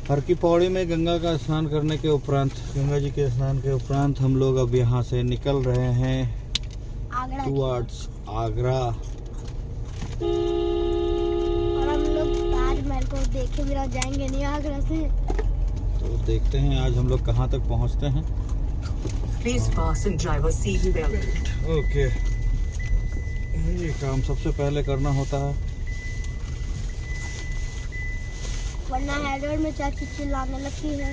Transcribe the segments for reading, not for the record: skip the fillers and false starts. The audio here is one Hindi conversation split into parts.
हर की पौड़ी में गंगा का स्नान करने के उपरांत, गंगा जी के स्नान के उपरांत हम लोग अब यहाँ से निकल रहे हैं टुवर्ड्स आगरा। और हम लोग ताजमहल को देखे बिना जाएंगे नहीं आगरा से। तो देखते हैं आज हम लोग कहाँ तक पहुँचते हैं। Please fasten driver's seat belt. Okay, ये काम सबसे पहले करना होता है, वरना हेडर में चाची चिल्लाने लगती है।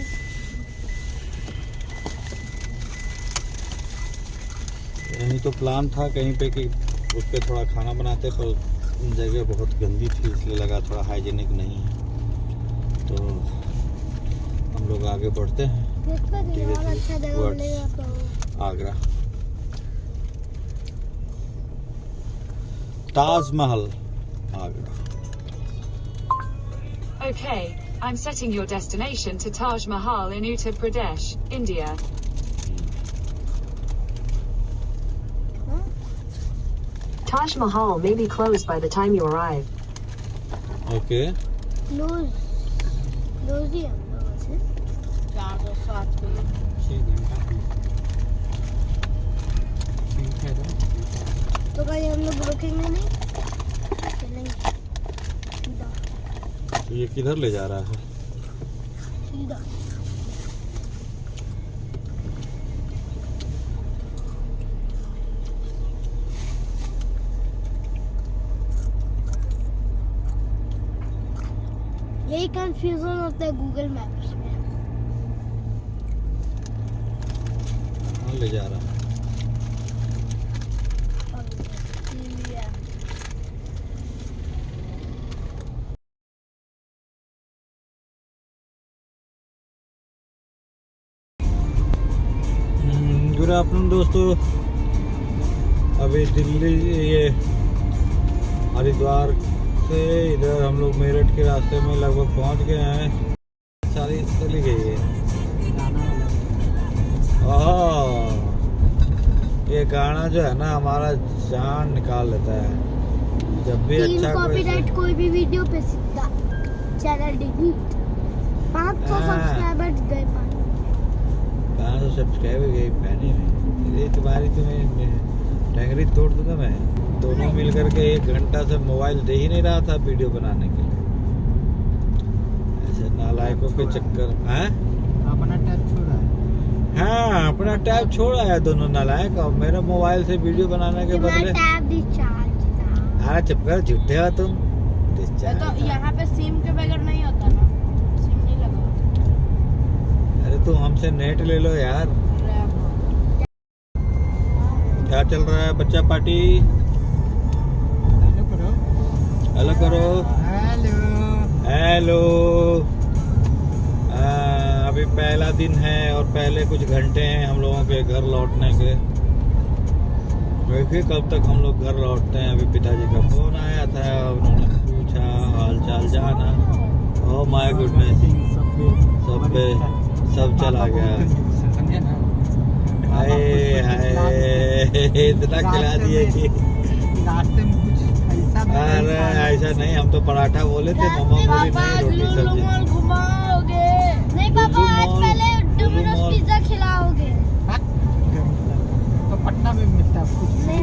यही तो प्लान था कहीं पे कि उस पर थोड़ा खाना बनाते, पर जगह बहुत गंदी थी इसलिए लगा थोड़ा हाइजीनिक नहीं है, तो हम लोग आगे बढ़ते हैं धीरे अच्छा धीरे जगह मिलेगा तो। Agra. Taj Mahal Agra. Okay, I'm setting your destination to Taj Mahal in Uttar Pradesh, India. Taj Mahal may be closed by the time you arrive. Okay, लूज ही हम लोगों से 407 पे 6 घंटा ठीक है। तो कहीं हम लोग रुकेंगे नहीं, चलेंगे सीधा तो ये किधर ले जा रहा है? सीधा। यही कंफ्यूजन होता है गूगल मैप्स में। कहाँ ले जा रहा है? गुड आफ्टरनून दोस्तों, अभी दिल्ली ये हरिद्वार से इधर हम लोग मेरठ के रास्ते में लगभग पहुंच गए हैं। सारी चली गई है। ये गाना जो है ना हमारा जान निकाल लेता है। जब भी अच्छा कॉपीराइट कोई भी वीडियो पे सीधा चैनल डिलीट। 500 सब्सक्राइबर्स गए। 500 सब्सक्राइबर गई पानी में। ये तुम्हारी तुम्हें टंगरी तोड़ दूंगा मैं। दोनों मिलकर के 1 घंटा से मोबाइल दे ही नहीं रहा था वीडियो बनाने के लिए। ऐसे नालायकों के चक्कर। हैं? अपना टैब छोड़ा है। हाँ, अपना टैब छोड़ा है दोनों नालायक, और मेरे मोबाइल से वीडियो बनाने के बदले। टैब डिस्चार्ज था। अरे चुप कर, झूठे हो तुम। तो यहाँ पे सिम के बगैर नहीं होता ना, सिम नहीं लगा। अरे तुम हमसे नेट ले लो यार। क्या चल रहा है बच्चा पार्टी? हेलो करो। हेलो करो। हेलो। हेलो। अभी पहला दिन है और पहले कुछ घंटे हैं हम लोगों के घर लौटने के। देखिए कब तक हम लोग घर लौटते हैं। अभी पिताजी का फोन आया था, उन्होंने पूछा हाल चाल जाना। ओह माय गुडनेस, सब चला गया। समझे ना? हाय हाय, इतना खिला दिए कि रास्ते में कुछ ऐसा। अरे ऐसा नहीं, हम तो पराठा बोले थे, मम्मा बोली नहीं रोटी सब्जी। घुमाओगे नहीं पापा, आज पहले डोमिनोज पिज्जा खिलाओगे। तो पटना में मिलता है कुछ नहीं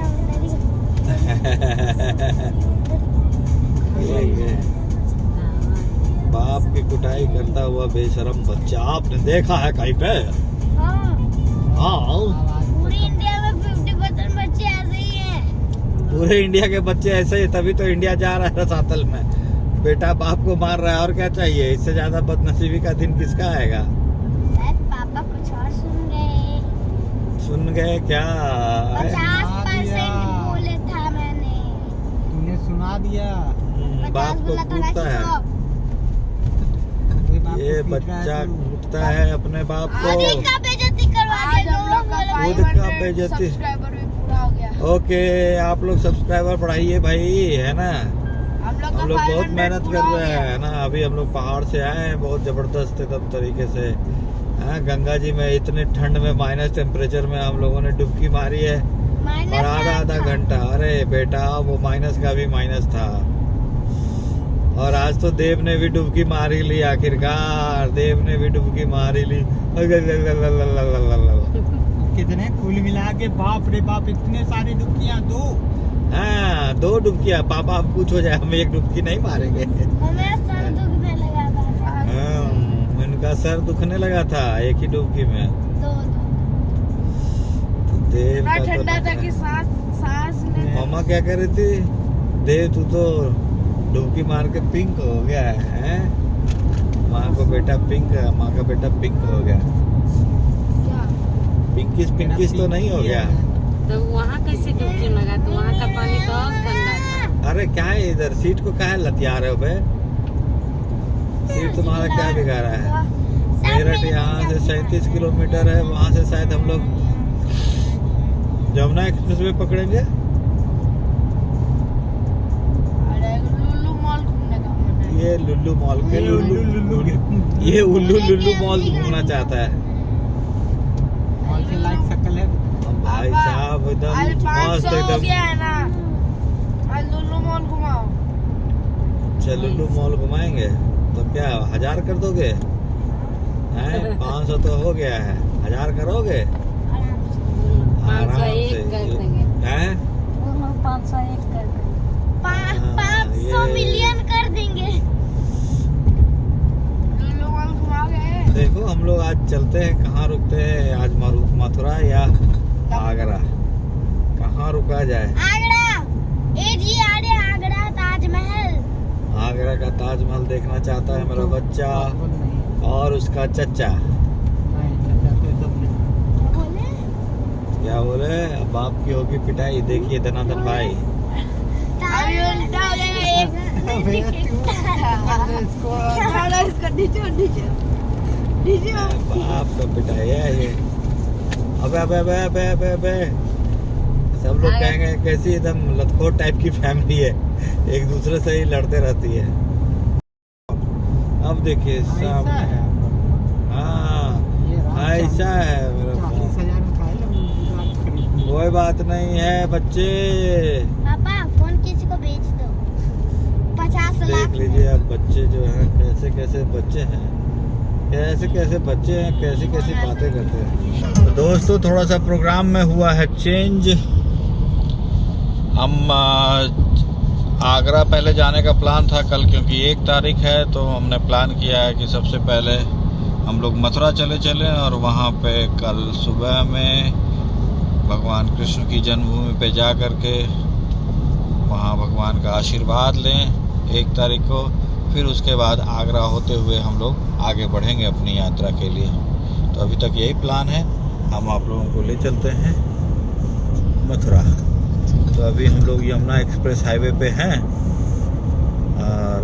बाप की कुटाई करता हुआ बेशरम बच्चा आपने देखा है कहीं पे? हाँ, पूरी इंडिया में 50% बच्चे ऐसे ही हैं। पूरे इंडिया के बच्चे ऐसे ही, तभी तो इंडिया जा रहा है रसातल में। बेटा बाप को मार रहा है, और क्या चाहिए? इससे ज्यादा बदनसीबी का दिन किसका आएगा? शायद पापा कुछ और सुन गए क्या? 50% बोले था मैंने। तूने सुना दिया। बाप को कूटता है ये बच्चा, कूटता है अपने बाप को। खुद का बेइज्जती करवा देगा। खुद का बेइज्जती। सब्सक्राइबर भी पूरा हो गया। ओके, आप लोग सब्सक्राइबर बढ़ाइए भाई, है ना। हम हम लोग बहुत मेहनत कर रहे हैं ना। अभी हम लोग पहाड़ से आए हैं, बहुत जबरदस्त एकदम तरीके से। हाँ, गंगा जी में इतने ठंड में माइनस टेम्परेचर में हम लोगों ने डुबकी मारी है, और आधा घंटा। अरे बेटा, वो माइनस का भी माइनस था, और आज तो देव ने भी डुबकी मारी ली, आखिरकार देव ने भी डुबकी मारी ली। कितने कुल मिला के बाप रे बाप इतने सारी डुबकियां दो। हाँ 2 डुबकियां। पापा अब कुछ हो जाए हम 1 डुबकी नहीं मारेंगे। हमें सर दुखने लगा था। हाँ, इनका सर दुखने लगा था एक ही डुबकी में। दो तो देव इतना का तो ठंडा था कि सांस ले। मामा क्या कर रही थी? देव तू तो डुबकी मार के पिंक हो गया है। माँ को बेटा पिंक, माँ का बेटा पिंक हो गया। क्या? पिंकिस तो नहीं हो गया। तो वहाँ कैसे डुबकी लगा? तो वहाँ का पानी तो और ठंडा था। अरे क्या है इधर सीट को क्या है लतिया रहे हो बे? सीट तुम्हारा क्या बिगाड़ा है? मेरठ यहाँ से 37 किलोमीटर है, वहाँ से शायद हम लोग जमुना एक्सप्रेस वे पकड़ेंगे। अरे लुल्लू मॉल घूमने का मन है। ये लुल्लू मॉल के ये उल्लू मॉल घूमना चाहता है। मॉल के लाइक शक्ल है। भाई साहब एकदम आज 500 मस्त हो एकदम। गया है ना। आज लुल्लू मॉल घुमाओ। अच्छा लुल्लू मॉल घुमाएंगे तो क्या 1000 कर दोगे? हैं 500 तो हो गया है, 1000 करोगे? 501 कर देंगे। हैं 501 कर देंगे। 500 मिलियन कर देंगे। Lulu mall घुमाओगे? देखो हम लोग आज चलते हैं, कहाँ रुकते हैं आज? मथुरा या आगरा, कहाँ रुका जाए? आगरा। ए जी आगे आगरा ताजमहल। आगरा का ताजमहल देखना चाहता है मेरा बच्चा और उसका चचा। बोले क्या बोले? अब बाप की होगी पिटाई। देखिए धनाधन भाई अभी उल्टा हो जाएगा। इसको नीचे बाप का पिटाई है ये। अबे सब लोग कहेंगे कैसी एकदम लतखोर टाइप की फैमिली है, एक दूसरे से ही लड़ते रहती है। अब देखिए सामने हाँ ऐसा है मेरा फोन। 40,000 में खरीद। कोई बात नहीं है बच्चे, पापा फोन किसी को बेच दो। 50 लाख देख लीजिए अब बच्चे जो हैं कैसे कैसे बच्चे हैं, कैसे कैसे बच्चे हैं, कैसी कैसी बातें करते हैं। तो दोस्तों थोड़ा सा प्रोग्राम में हुआ है चेंज। हम आगरा पहले जाने का प्लान था कल, क्योंकि 1 तारीख है, तो हमने प्लान किया है कि सबसे पहले हम लोग मथुरा चले और वहाँ पे कल सुबह में भगवान कृष्ण की जन्मभूमि पे जा कर के वहाँ भगवान का आशीर्वाद लें 1 तारीख को। फिर उसके बाद आगरा होते हुए हम लोग आगे बढ़ेंगे अपनी यात्रा के लिए। तो अभी तक यही प्लान है, हम आप लोगों को ले चलते हैं मथुरा। तो अभी हम लोग यमुना एक्सप्रेस हाईवे पे हैं और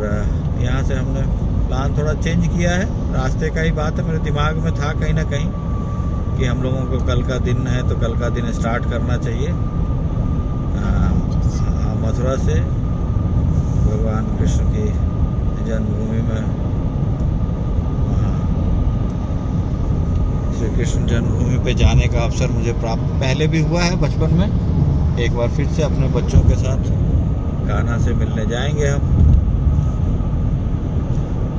यहाँ से हमने प्लान थोड़ा चेंज किया है। रास्ते का ही बात है, मेरे दिमाग में था कहीं ना कहीं कि हम लोगों को कल का दिन है तो कल का दिन स्टार्ट करना चाहिए मथुरा से भगवान कृष्ण की जन्मभूमि में। श्री कृष्ण जन्मभूमि पे जाने का अवसर मुझे प्राप्त पहले भी हुआ है बचपन में। एक बार फिर से अपने बच्चों के साथ कान्हा से मिलने जाएंगे हम,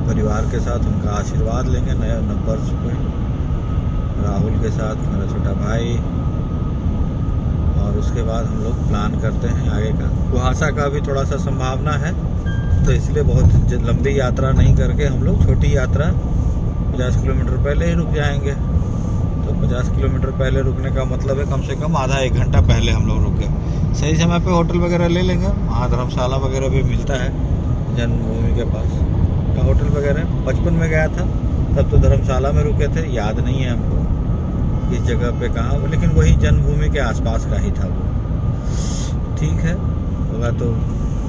परिवार के साथ उनका आशीर्वाद लेंगे नए वर्ष पे, राहुल के साथ मेरा छोटा भाई। और उसके बाद हम लोग प्लान करते हैं आगे का। कुहासा का भी थोड़ा सा संभावना है, तो इसलिए बहुत लंबी यात्रा नहीं करके हम लोग छोटी यात्रा 50 किलोमीटर पहले ही रुक जाएंगे। तो 50 किलोमीटर पहले रुकने का मतलब है कम से कम आधा 1 घंटा पहले हम लोग रुक गए। सही समय पे होटल वगैरह ले लेंगे, वहाँ धर्मशाला वगैरह भी मिलता है जन्मभूमि के पास का होटल वगैरह। बचपन में गया था तब तो धर्मशाला में रुके थे, याद नहीं है हमको किस जगह पे कहाँ, लेकिन वही जन्मभूमि के आसपास का ही था वो। ठीक है, होगा तो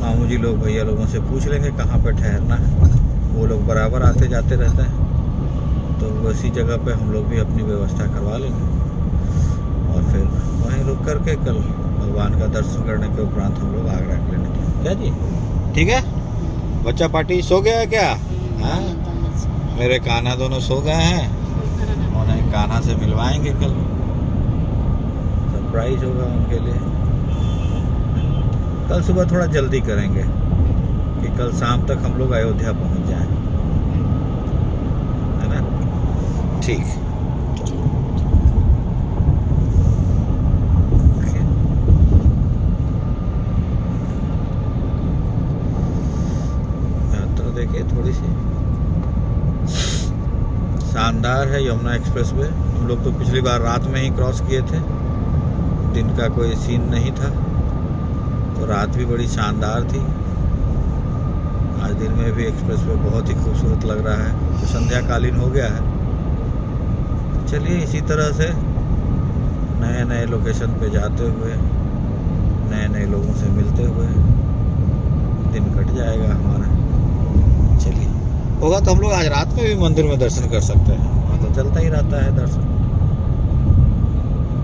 मामू जी लोग भैया लोगों से पूछ लेंगे कहाँ पे ठहरना है। वो लोग बराबर आते जाते रहते हैं, तो वैसी जगह पे हम लोग भी अपनी व्यवस्था करवा लेंगे और फिर वहीं रुक करके कल भगवान का दर्शन करने के उपरांत हम लोग आगरा के लिए निकलेंगे। क्या जी ठीक है? बच्चा पार्टी सो गया है क्या? हाँ मेरे कान्हा दोनों सो गए हैं, उन्हें कान्हा से मिलवाएंगे कल, सरप्राइज होगा उनके लिए। कल सुबह थोड़ा जल्दी करेंगे कि कल शाम तक हम लोग अयोध्या पहुंच जाएं, है ना? ठीक। यात्रा देखिए थोड़ी सी शानदार है। यमुना एक्सप्रेस वे हम लोग तो पिछली बार रात में ही क्रॉस किए थे, दिन का कोई सीन नहीं था, तो रात भी बड़ी शानदार थी। आज दिन में भी एक्सप्रेस वे बहुत ही खूबसूरत लग रहा है। तो संध्या कालीन हो गया है, तो चलिए इसी तरह से नए नए लोकेशन पे जाते हुए, नए नए लोगों से मिलते हुए दिन कट जाएगा हमारा। चलिए, होगा तो हम लोग आज रात में भी मंदिर में दर्शन कर सकते हैं, वहाँ तो चलता ही रहता है दर्शन।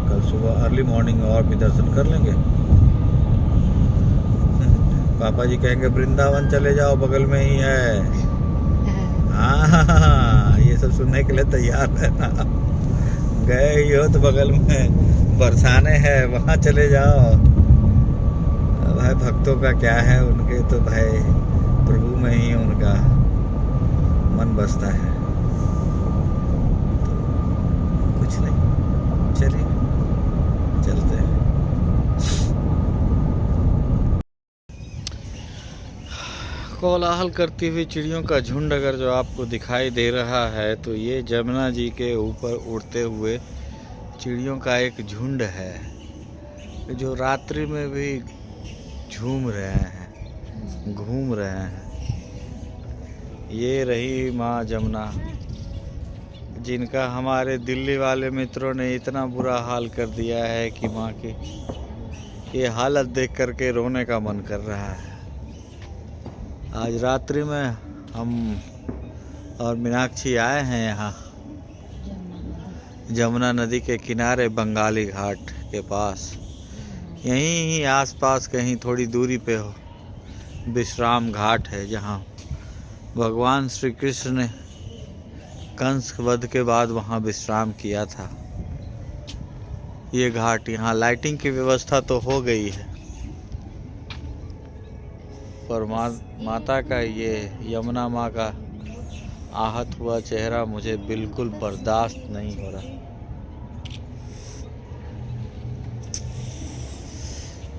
कल सुबह अर्ली मॉर्निंग और भी दर्शन कर लेंगे। पापा जी कहेंगे वृंदावन चले जाओ, बगल में ही है। हाँ, ये सब सुनने के लिए तैयार रहना। गए ही हो तो बगल में बरसाने हैं, वहाँ चले जाओ। भाई भक्तों का क्या है, उनके तो भाई प्रभु में ही उनका मन बसता है। तो कुछ नहीं, चलिए चलते हैं। कोलाहल करती हुई चिड़ियों का झुंड अगर जो आपको दिखाई दे रहा है, तो ये जमुना जी के ऊपर उड़ते हुए चिड़ियों का एक झुंड है, जो रात्रि में भी झूम रहे हैं, घूम रहे हैं। ये रही माँ जमुना, जिनका हमारे दिल्ली वाले मित्रों ने इतना बुरा हाल कर दिया है कि माँ की ये हालत देख करके रोने का मन कर रहा है। आज रात्रि में हम और मीनाक्षी आए हैं यहाँ जमुना नदी के किनारे, बंगाली घाट के पास। यहीं ही आसपास कहीं थोड़ी दूरी पे हो विश्राम घाट है, जहाँ भगवान श्री कृष्ण ने कंस वध के बाद वहाँ विश्राम किया था। ये घाट, यहाँ लाइटिंग की व्यवस्था तो हो गई है, पर माता का ये यमुना माँ का आहत हुआ चेहरा मुझे बिल्कुल बर्दाश्त नहीं हो रहा।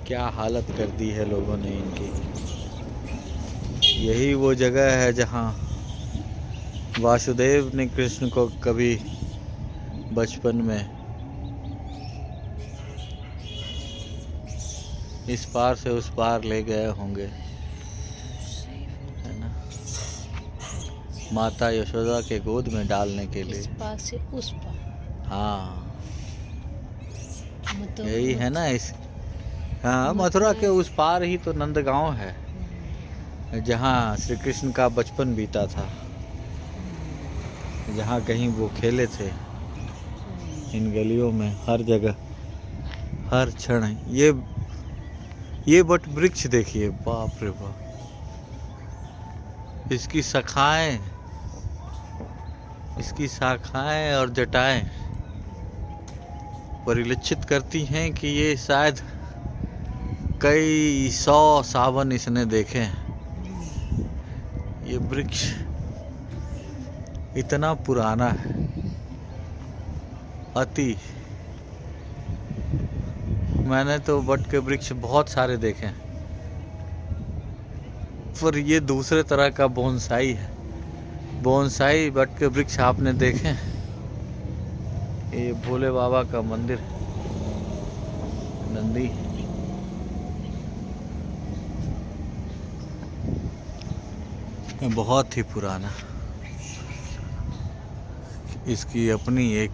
क्या हालत कर दी है लोगों ने इनकी। यही वो जगह है जहाँ वासुदेव ने कृष्ण को कभी बचपन में इस पार से उस पार ले गए होंगे, है ना, माता यशोदा के गोद में डालने के लिए। इस पार से उस पार। हाँ, मतलब यही है ना। इस हाँ, मथुरा के उस पार ही तो नंदगांव है, जहाँ श्री कृष्ण का बचपन बीता था, जहाँ कहीं वो खेले थे। इन गलियों में हर जगह, हर क्षण ये बट वृक्ष देखिए, बाप रे बाप, इसकी शाखाएं और जटाएं परिलक्षित करती हैं कि ये शायद कई 100 सावन इसने देखे हैं। ये वृक्ष इतना पुराना है, अति। मैंने तो वट के वृक्ष बहुत सारे देखे हैं, पर ये दूसरे तरह का बोनसाई है। बोनसाई वट के वृक्ष आपने देखे हैं? ये भोले बाबा का मंदिर है, नंदी। बहुत ही पुराना, इसकी अपनी एक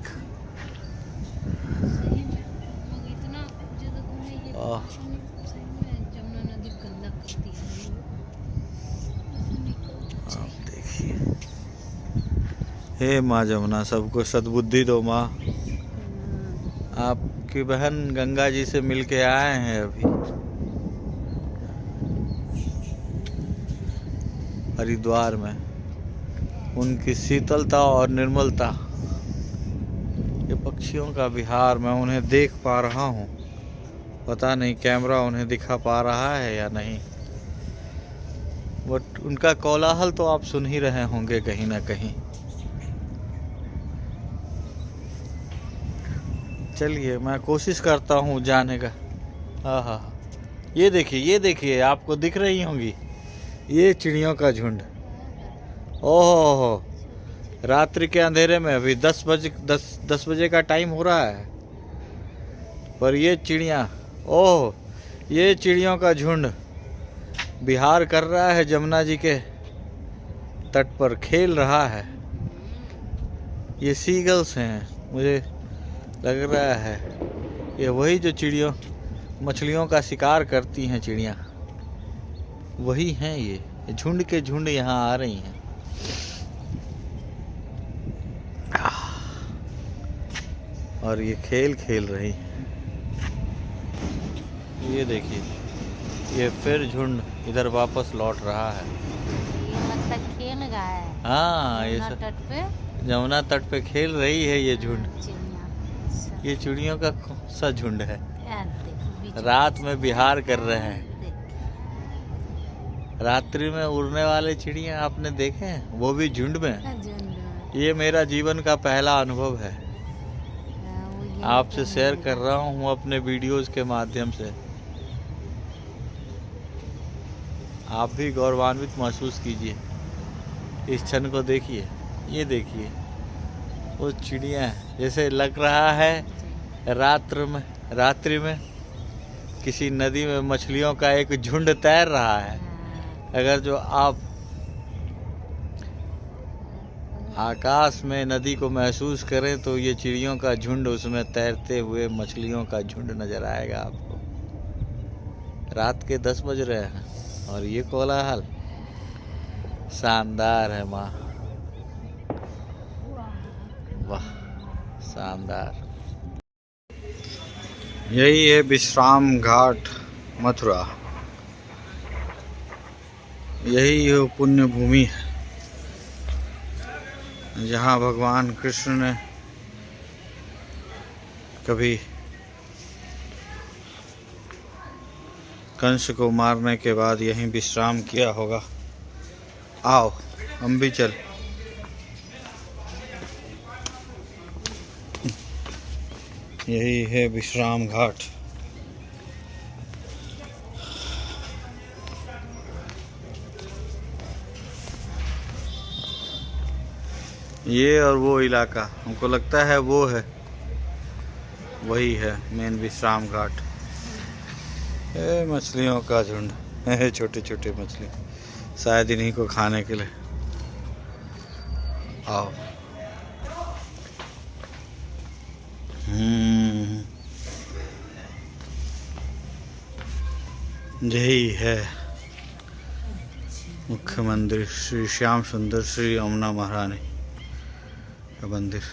इतना ज्यादा घूमे, ये सही में जमुना नदी गंदा करती है। आप देखिए, हे माँ जमुना, सबको सद्बुद्धि दो माँ। आपकी बहन गंगा जी से मिलके आए हैं अभी हरिद्वार में। उनकी शीतलता और निर्मलता, ये पक्षियों का विहार, मैं उन्हें देख पा रहा हूँ। पता नहीं कैमरा उन्हें दिखा पा रहा है या नहीं। बट उनका कोलाहल तो आप सुन ही रहे होंगे कहीं ना कहीं। चलिए मैं कोशिश करता हूँ जाने का। हाँ हाँ, ये देखिए आपको दिख रही होंगी ये चिड़ियों का झुंड। ओहो, रात्रि के अंधेरे में अभी 10 बजे का टाइम हो रहा है, पर ये चिड़िया, ओह, ये चिड़ियों का झुंड विहार कर रहा है, जमुना जी के तट पर खेल रहा है। ये सीगल्स हैं, मुझे लग रहा है ये वही जो मछलियों का शिकार करती हैं चिड़िया, वही हैं ये झुंड के झुंड यहाँ आ रही हैं। और ये खेल रही हैं। ये देखिए, ये फिर झुंड इधर वापस लौट रहा है। ये लगता खेल रहा है। हाँ, ये यमुना तट पे, जमुना तट पे खेल रही है ये झुंड। चिड़िया। ये चिड़ियों का कौन सा झुंड है? यार देखो, बीच रात में विहार कर रहे हैं। रात्रि में उड़ने वाले चिड़िया आपने देखे हैं, वो भी झुंड में। झुंड में। ये मेरा जीवन का पहला अनुभव है, वो ये आपसे शेयर कर रहा हूँ अपने वीडियोस के माध्यम से। आप भी गौरवान्वित महसूस कीजिए, इस क्षण को देखिए। ये देखिए वो चिड़िया, जैसे लग रहा है रात्रि में किसी नदी में मछलियों का एक झुंड तैर रहा है। अगर जो आप आकाश में नदी को महसूस करें तो ये चिड़ियों का झुंड, उसमें तैरते हुए मछलियों का झुंड नजर आएगा आपको। रात के 10 बज रहे हैं और ये कोलाहल शानदार है। माँ, वाह, शानदार। यही है विश्राम घाट मथुरा, यही वो पुण्य भूमि है जहाँ भगवान कृष्ण ने कभी कंस को मारने के बाद यहीं विश्राम किया होगा। आओ हम भी चल। यही है विश्राम घाट। ये और वो इलाका हमको लगता है वो है, वही है मेन विश्राम घाट। ये मछलियों का झुंड है, छोटे छोटे मछली, शायद इन्हीं को खाने के लिए। आओ। यही है मुख्य मंदिर, श्री श्याम सुंदर श्री यमुना महारानी का मंदिर।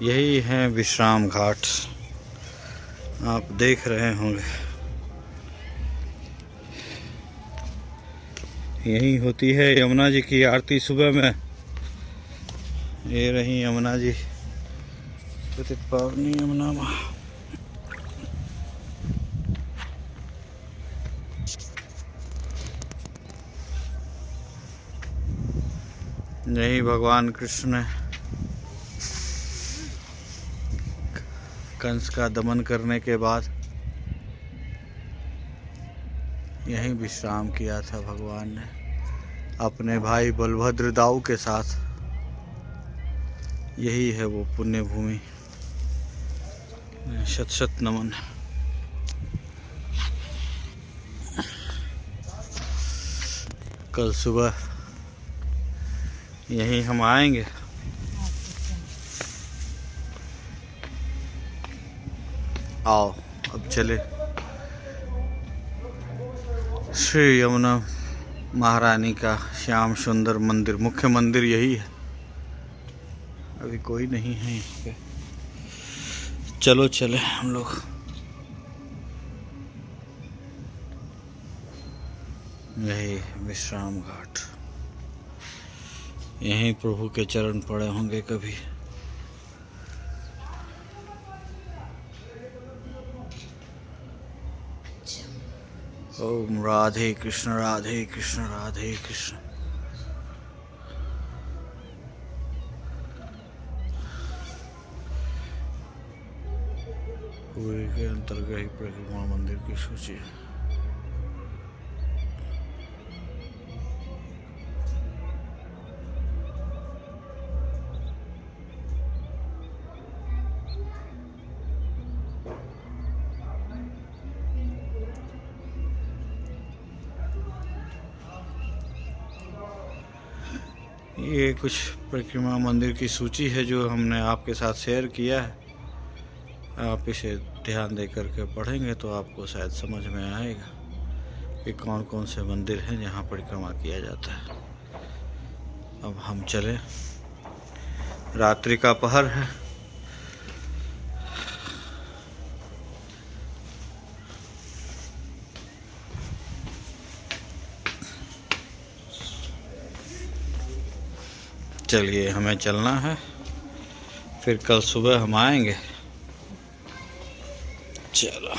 यही है विश्राम घाट, आप देख रहे होंगे। यही होती है यमुना जी की आरती सुबह में। ये रही यमुना जी, पतित पावनी यमुना माँ। यही भगवान कृष्ण ने कंस का दमन करने के बाद यहीं विश्राम किया था भगवान ने अपने भाई बलभद्र दाऊ के साथ। यही है वो पुण्य भूमि। शत शत नमन। कल सुबह यहीं हम आएंगे। आओ अब चले। श्री यमुना महारानी का श्याम सुंदर मंदिर, मुख्य मंदिर यही है। अभी कोई नहीं है यहाँ पे। चलो चले हम लोग। यही विश्राम घाट, यहीं प्रभु के चरण पड़े होंगे कभी। ओम राधे कृष्ण राधे कृष्ण राधे कृष्ण। पूरी के अंतर्गत ही परिक्रमा मंदिर की सूची। ये कुछ परिक्रमा मंदिर की सूची है जो हमने आपके साथ शेयर किया है। आप इसे ध्यान दे करके पढ़ेंगे तो आपको शायद समझ में आएगा कि कौन कौन से मंदिर हैं जहाँ परिक्रमा किया जाता है। अब हम चलें, रात्रि का पहर है। चलिए हमें चलना है, फिर कल सुबह हम आएंगे। चलो।